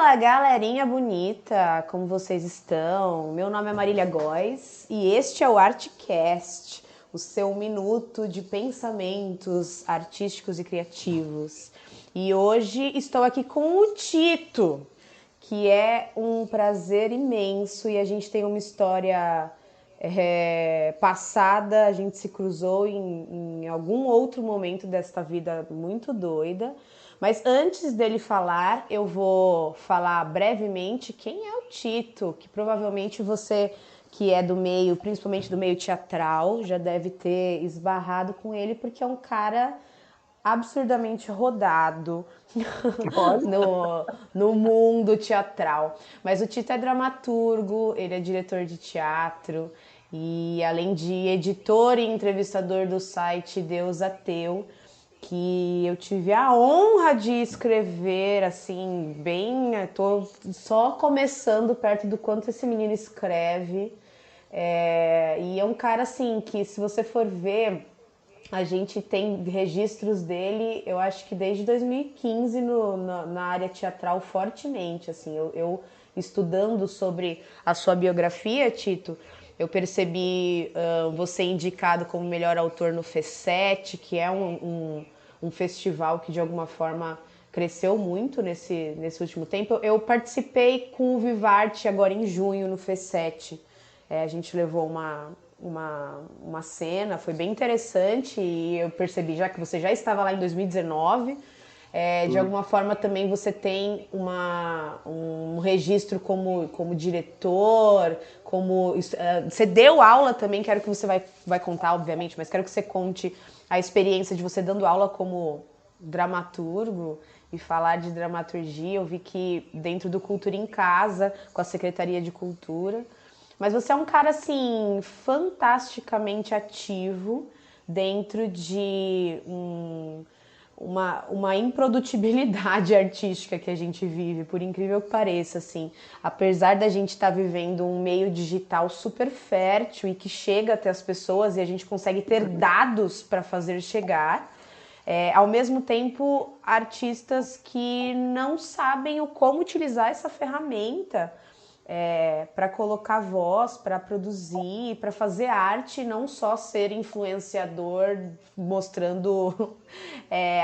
Fala, galerinha bonita, como vocês estão? Meu nome é Marília Góes e este é o Artcast, o seu minuto de pensamentos artísticos e criativos. E hoje estou aqui com o Tito, que é um prazer imenso e a gente tem uma história passada, a gente se cruzou em algum outro momento desta vida muito doida. Mas antes dele falar, eu vou falar brevemente quem é o Tito, que provavelmente você que é do meio, principalmente do meio teatral, já deve ter esbarrado com ele, porque é um cara absurdamente rodado Olha, no mundo teatral. Mas o Tito é dramaturgo, ele é diretor de teatro e além de editor e entrevistador do site Deus Ateu, que eu tive a honra de escrever, assim, bem. Tô só começando perto do quanto esse menino escreve. E é um cara, assim, que se você for ver, a gente tem registros dele, eu acho que desde 2015 na área teatral fortemente, assim, eu estudando sobre a sua biografia, Tito, eu percebi você indicado como melhor autor no FESET, que é um festival que de alguma forma cresceu muito nesse último tempo. Eu participei com o Vivarte agora em junho no FESET. A gente levou uma cena, foi bem interessante e eu percebi já que você já estava lá em 2019. De alguma forma também você tem um registro como diretor, você deu aula também, quero que você vai contar, obviamente, mas quero que você conte a experiência de você dando aula como dramaturgo e falar de dramaturgia. Eu vi que dentro do Cultura em Casa, com a Secretaria de Cultura, mas você é um cara, assim, fantasticamente ativo dentro de uma improdutibilidade artística que a gente vive, por incrível que pareça, assim. Apesar da gente estar vivendo um meio digital super fértil e que chega até as pessoas e a gente consegue ter dados para fazer chegar, ao mesmo tempo, artistas que não sabem o como utilizar essa ferramenta para colocar voz, para produzir, para fazer arte, não só ser influenciador mostrando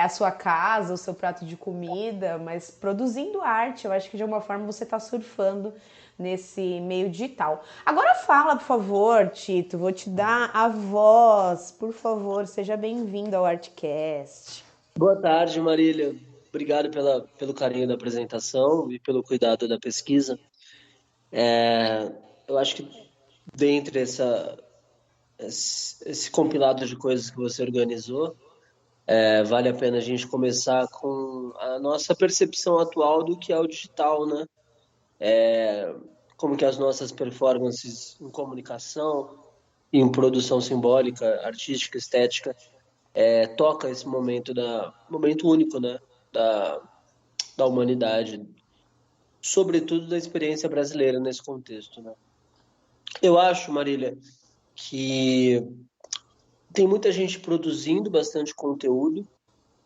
a sua casa, o seu prato de comida, mas produzindo arte. Eu acho que de alguma forma você está surfando nesse meio digital. Agora fala, por favor, Tito, vou te dar a voz. Por favor, seja bem-vindo ao Artcast. boa tarde, Marília. Obrigado pelo carinho da apresentação e pelo cuidado da pesquisa. Eu acho que dentre esse compilado de coisas que você organizou, vale a pena a gente começar com a nossa percepção atual do que é o digital, né? Como que as nossas performances em comunicação e em produção simbólica, artística, estética, toca esse momento único, né? Da, da humanidade, sobretudo da experiência brasileira nesse contexto, né? Eu acho, Marília, que tem muita gente produzindo bastante conteúdo,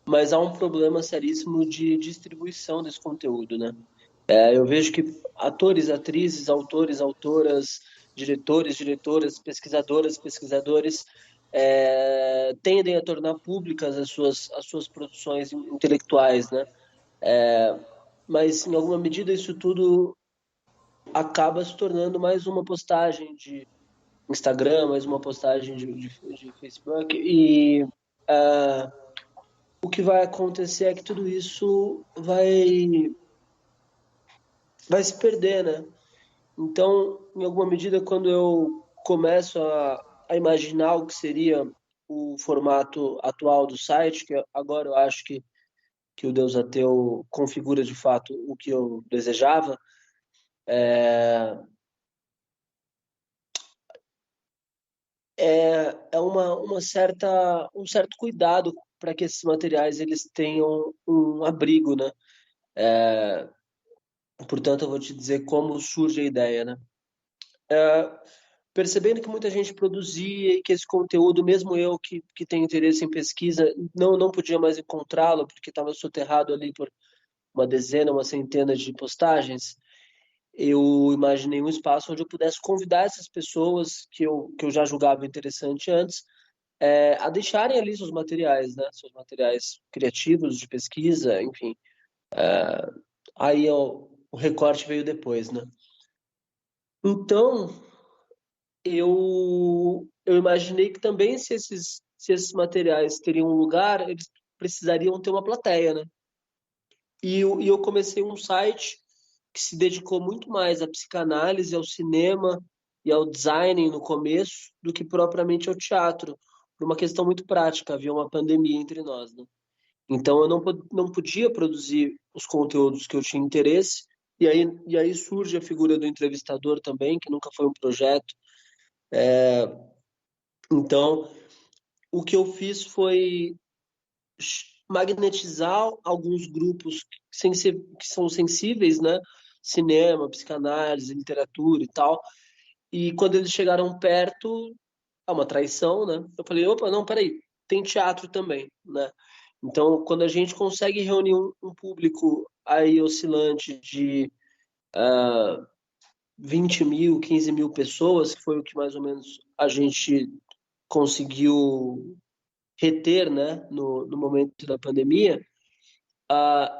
mas há um problema seríssimo de distribuição desse conteúdo, né? Eu vejo que atores, atrizes, autores, autoras, diretores, diretoras, pesquisadoras, pesquisadores tendem a tornar públicas as suas produções intelectuais, né? Mas, em alguma medida, isso tudo acaba se tornando mais uma postagem de Instagram, mais uma postagem de Facebook. E o que vai acontecer é que tudo isso vai se perder, né? Então, em alguma medida, quando eu começo a imaginar o que seria o formato atual do site, que agora eu acho que o Deus Ateu configura de fato o que eu desejava, é um certo cuidado para que esses materiais eles tenham um abrigo, né? Portanto, eu vou te dizer como surge a ideia, né? Percebendo que muita gente produzia e que esse conteúdo, mesmo eu que tenho interesse em pesquisa, não podia mais encontrá-lo porque estava soterrado ali por uma dezena, uma centena de postagens, eu imaginei um espaço onde eu pudesse convidar essas pessoas que eu já julgava interessante antes, a deixarem ali seus materiais, né? Seus materiais criativos, de pesquisa, enfim. Aí o recorte veio depois, né? Então, eu imaginei que também se esses materiais teriam um lugar, eles precisariam ter uma plateia, né? E eu comecei um site que se dedicou muito mais à psicanálise, ao cinema e ao design no começo do que propriamente ao teatro, por uma questão muito prática, havia uma pandemia entre nós, né? Então eu não podia produzir os conteúdos que eu tinha interesse, e aí surge a figura do entrevistador também, que nunca foi um projeto. Então, o que eu fiz foi magnetizar alguns grupos que são sensíveis, né? Cinema, psicanálise, literatura e tal. E quando eles chegaram perto, é uma traição, né? Eu falei, opa, não, peraí, tem teatro também, né? Então, quando a gente consegue reunir um público aí oscilante de 20 mil, 15 mil pessoas, que foi o que mais ou menos a gente conseguiu reter, né, no momento da pandemia,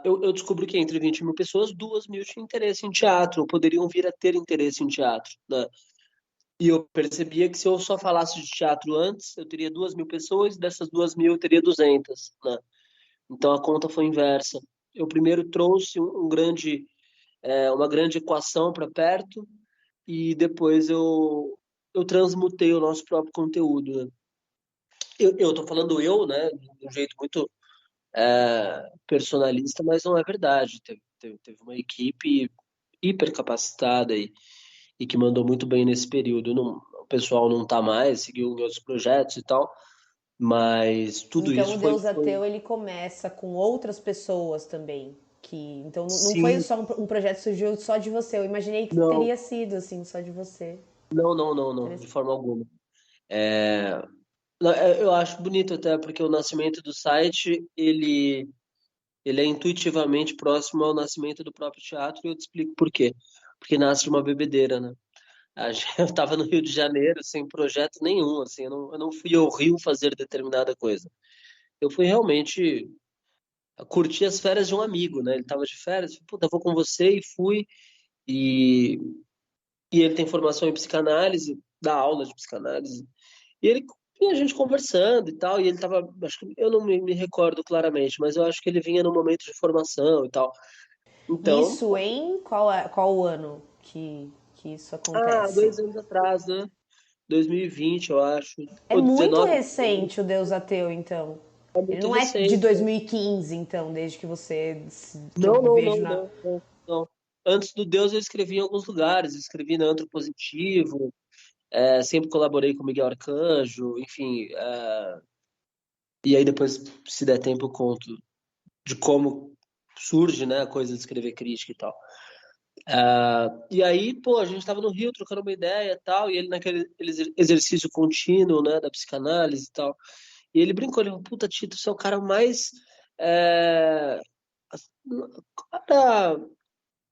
eu descobri que entre 20 mil pessoas, 2 mil tinham interesse em teatro, ou poderiam vir a ter interesse em teatro, né? E eu percebia que se eu só falasse de teatro antes, eu teria 2 mil pessoas, e dessas 2 mil eu teria 200, né? Então a conta foi inversa. Eu primeiro trouxe uma grande equação para perto, e depois eu transmutei o nosso próprio conteúdo, né? Eu tô falando eu, né, de um jeito muito personalista, mas não é verdade. Teve uma equipe hiper capacitada e que mandou muito bem nesse período. Não, o pessoal não está mais, seguiu em outros projetos e tal, mas tudo Então o isso foi, Deus Ateu ele começa com outras pessoas também. Que, então não foi sim, só um projeto que surgiu só de você. Eu imaginei que não, teria sido assim, só de você. não, não, não, não, de forma alguma. Eu acho bonito até porque o nascimento do site, ele é intuitivamente próximo ao nascimento do próprio teatro, e eu te explico por quê. Porque nasce de uma bebedeira, né? Eu estava no Rio de Janeiro sem projeto nenhum, assim, eu não fui ao Rio fazer determinada coisa. Eu fui realmente curtir as férias de um amigo, né? Ele estava de férias, falei, puta, eu vou com você, e fui. E, e ele tem formação em psicanálise, dá aula de psicanálise. E ele e a gente conversando e tal, e ele tava, acho que eu não me recordo claramente, mas eu acho que ele vinha num momento de formação e tal. Então, Isso em qual o ano que isso acontece? 2 anos atrás, né? 2020, eu acho, É ou muito 19, recente o Deus Ateu, então. é Ele muito não é de recente. 2015, então, desde que que eu Não, não, vejo não, na. não, não, não. Antes do Deus eu escrevi em alguns lugares, escrevi na Antropositivo, sempre colaborei com Miguel Arcanjo, enfim, e aí depois, se der tempo, eu conto de como surge, né, a coisa de escrever crítica e tal. E aí, pô, a gente tava no Rio trocando uma ideia e tal, e ele naquele exercício contínuo, né, da psicanálise e tal, e ele brincou, ele falou, puta, Tito, você é o cara mais... É, cara,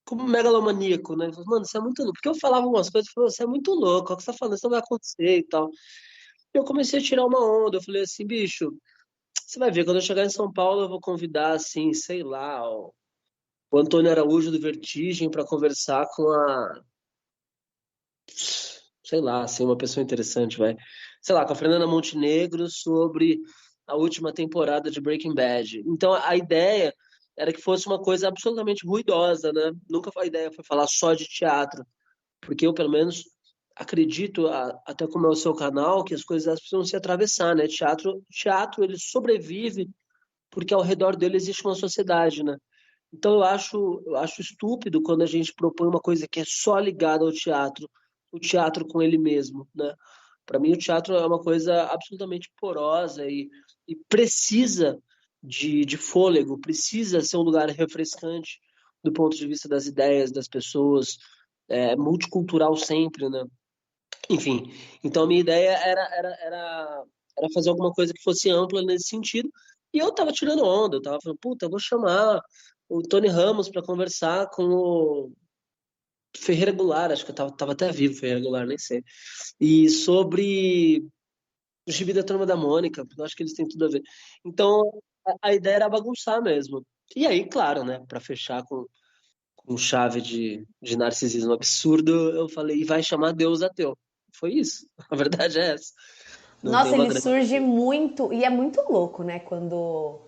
como megalomaníaco, né? Ele falou, mano, você é muito louco. Porque eu falava umas coisas, eu falei, você é muito louco, o que você tá falando, isso não vai acontecer e tal. Eu comecei a tirar uma onda, eu falei assim, bicho, você vai ver, quando eu chegar em São Paulo, eu vou convidar, assim, sei lá, ó, o Antônio Araújo do Vertigem para conversar com sei lá, assim, uma pessoa interessante, vai. Sei lá, com a Fernanda Montenegro sobre a última temporada de Breaking Bad. Então, a ideia era que fosse uma coisa absolutamente ruidosa, né? Nunca a ideia foi falar só de teatro, porque eu, pelo menos, acredito, até como é o seu canal, que as coisas elas precisam se atravessar, né? Teatro, ele sobrevive porque ao redor dele existe uma sociedade, né? Então eu acho estúpido quando a gente propõe uma coisa que é só ligada ao teatro, o teatro com ele mesmo, né? Para mim o teatro é uma coisa absolutamente porosa e precisa de fôlego, precisa ser um lugar refrescante do ponto de vista das ideias das pessoas, multicultural sempre, né? Enfim, então a minha ideia era fazer alguma coisa que fosse ampla nesse sentido. E eu tava tirando onda, eu tava falando, puta, eu vou chamar. o Tony Ramos para conversar com o Ferreira Goulart, acho que eu tava até vivo, Ferreira Goulart, nem sei. E sobre o gibi da Turma da Mônica, porque eu acho que eles têm tudo a ver. Então, a ideia era bagunçar mesmo. E aí, claro, né, para fechar com chave de narcisismo absurdo, eu falei, e vai chamar Deus ateu. Foi isso. A verdade é essa. Não tem Nossa, uma ele grande. surge muito, e é muito louco, né? Quando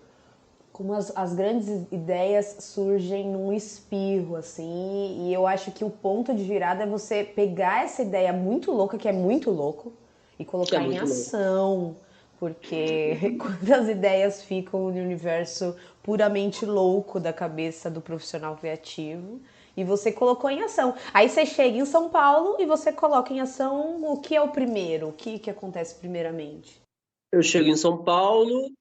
como as grandes ideias surgem num espirro, assim, e eu acho que o ponto de virada é você pegar essa ideia muito louca, que é muito louco, e Que é colocar em muito louco. ação, porque quando as ideias ficam no universo puramente louco da cabeça do profissional criativo, e você colocou em ação. Aí você chega em São Paulo e você coloca em ação o que é o primeiro, o que acontece primeiramente. Eu chego em São Paulo,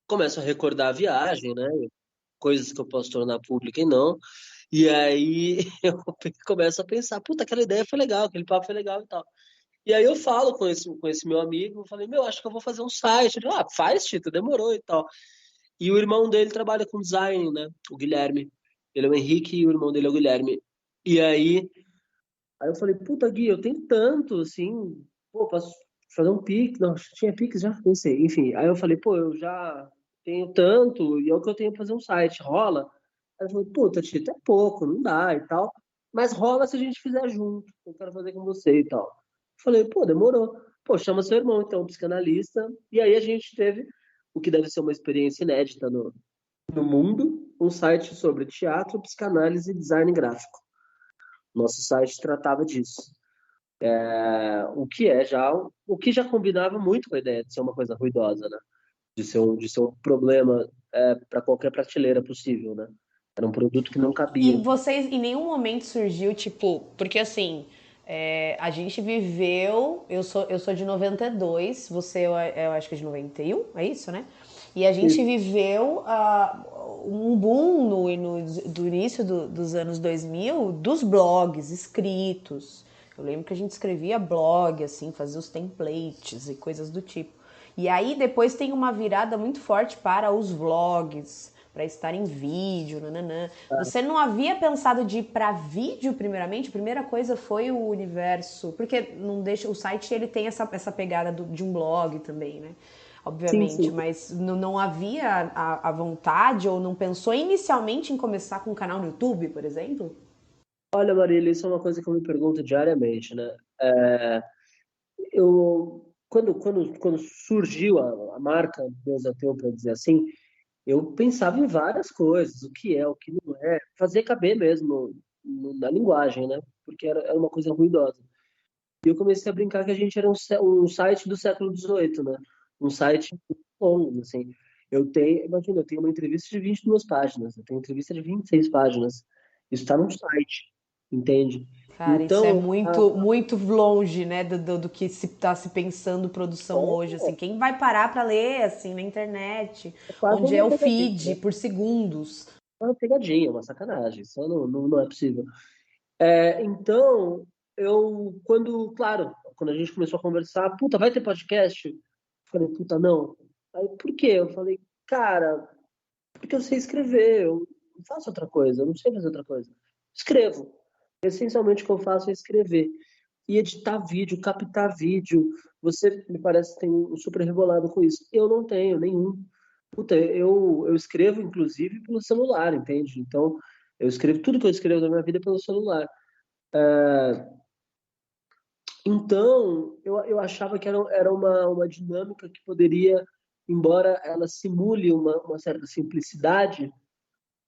começo a recordar a viagem, né? Coisas que eu posso tornar pública e não. E aí eu começo a pensar, puta, aquela ideia foi legal, aquele papo foi legal e tal. E aí eu falo com esse meu amigo, eu falei, meu, acho que eu vou fazer um site. Ele, faz, Tito, demorou e tal. E o irmão dele trabalha com design, né? O Guilherme. Ele é o Henrique e o irmão dele é o Guilherme. E aí eu falei, puta, Gui, eu tenho tanto, assim, pô, posso fazer um Pix? Não, tinha Pix já? Nem sei. Enfim, aí eu falei, pô, eu já tenho tanto, e é o que eu tenho pra fazer um site, rola? Aí ele falou, puta, Tito, é pouco, não dá e tal, mas rola se a gente fizer junto, eu quero fazer com você e tal. Falei, pô, demorou. Pô, chama seu irmão, então, psicanalista, e aí a gente teve o que deve ser uma experiência inédita no mundo, um site sobre teatro, psicanálise e design gráfico. Nosso site tratava disso. O que já combinava muito com a ideia de ser uma coisa ruidosa, né? De ser um problema para qualquer prateleira possível, né? Era um produto que não E cabia. vocês em nenhum momento surgiu, tipo, porque assim, a gente viveu, eu sou de 92, você eu acho que é de 91, é isso, né? E a gente Isso. viveu um boom do início dos anos 2000 dos blogs escritos. Eu lembro que a gente escrevia blog, assim, fazia os templates e coisas do tipo. E aí depois tem uma virada muito forte para os vlogs, para estar em vídeo, nananã. Você não havia pensado de ir para vídeo primeiramente? A primeira coisa foi o universo, porque não deixa o site ele tem essa pegada de um blog também, né? Sim, Obviamente, sim. mas não havia a vontade ou não pensou inicialmente em começar com um canal no YouTube, por exemplo? Olha, Marília, isso é uma coisa que eu me pergunto diariamente, né? Quando surgiu a marca Deus Ateu, para dizer assim, eu pensava em várias coisas, o que é, o que não é, fazer caber mesmo na linguagem, né? Porque era uma coisa ruidosa. E eu comecei a brincar que a gente era um site do século XVIII, né? Um site longo, assim. Imagina, eu tenho uma entrevista de 22 páginas, eu tenho entrevista de 26 páginas. Isso está num site, entende? Cara, isso é Então, muito, muito longe, né, do que se tá se pensando produção hoje, assim. Quem vai parar para ler, assim, na internet, é quase onde é uma o pegadinha, né? feed por segundos? É uma pegadinha, uma sacanagem. Isso não é possível. Então, claro, quando a gente começou a conversar, puta, vai ter podcast? Eu falei, puta, não. Aí, por quê? Eu falei, cara, porque eu sei escrever, eu não faço outra coisa, eu não sei fazer outra coisa. Escrevo. Essencialmente o que eu faço é escrever. E editar vídeo, captar vídeo. Você, me parece, tem um super rebolado com isso. Eu não tenho nenhum. Puta, eu escrevo, inclusive, pelo celular, entende? Então, eu escrevo tudo que eu escrevo na minha vida pelo celular. Então, eu achava que era uma dinâmica que poderia, embora ela simule uma certa simplicidade,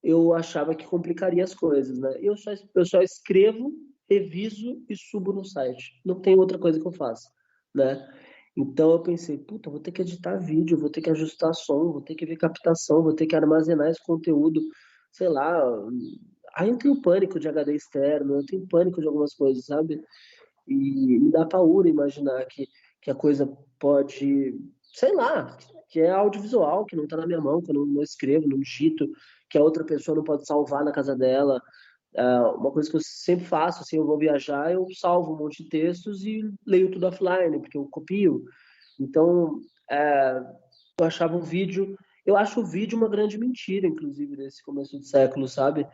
eu achava que complicaria as coisas, né? Eu só escrevo, reviso e subo no site. Não tem outra coisa que eu faça, né? Então eu pensei, puta, vou ter que editar vídeo, vou ter que ajustar som, vou ter que ver captação, vou ter que armazenar esse conteúdo, sei lá. Aí eu tenho pânico de HD externo, eu tenho pânico de algumas coisas, sabe? E me dá paura imaginar que a coisa pode, sei lá, que é audiovisual, que não está na minha mão, que eu não escrevo, não digito, que a outra pessoa não pode salvar na casa dela. Uma coisa que eu sempre faço, assim, eu vou viajar, eu salvo um monte de textos e leio tudo offline, porque eu copio. Então, eu achava um vídeo Eu acho o vídeo uma grande mentira, inclusive, desse começo do século, sabe?